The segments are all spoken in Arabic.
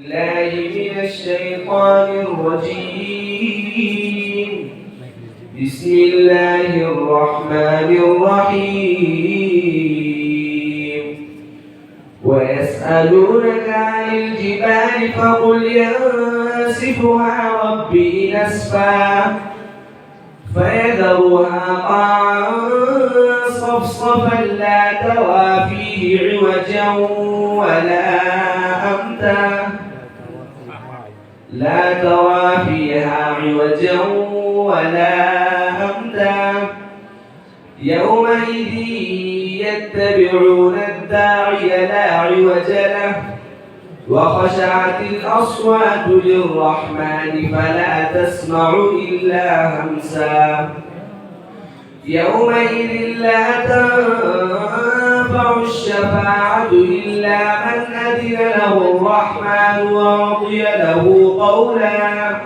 الله من الشيطان الرجيم. بسم الله الرحمن الرحيم. ويسألونك عن الجبال فقل ينسفها ربي نسفا فيذرها قاعا صفصفا لا ترى فيه عوجا ولا أمتا يومئذ يتبعون الداعي لا عوج له وخشعت الأصوات للرحمن فلا تسمع إلا همسا يومئذ لا تنفع الشفاعة إلا من أذن له الرحمن ورضي له قولا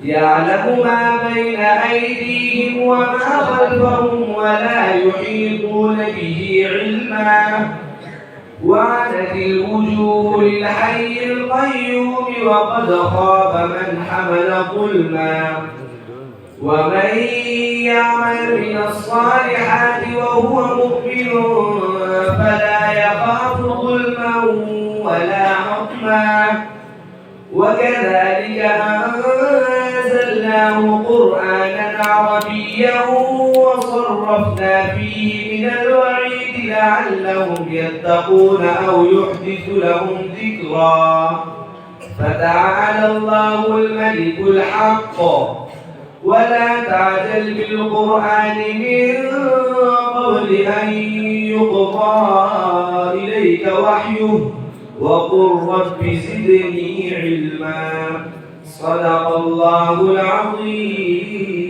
يعلم ما بين أيديهم وما خلفهم ولا يحيطون به علما وعنت الوجوه للحي القيوم وقد خاب من حمل ظلما ومن يعمل من الصالحات وهو مؤمن فلا يخاف ظلما ولا حطما وكذلك أنزلناه قرآنا عربيا وصرفنا فيه من الوعيد لعلهم يتقون أو يحدث لهم ذكرا فتعالى الله الملك الحق ولا تعجل بالقرآن من قبل أن يقضى إليك وحيه وقل رب زدني علما صدق الله العظيم.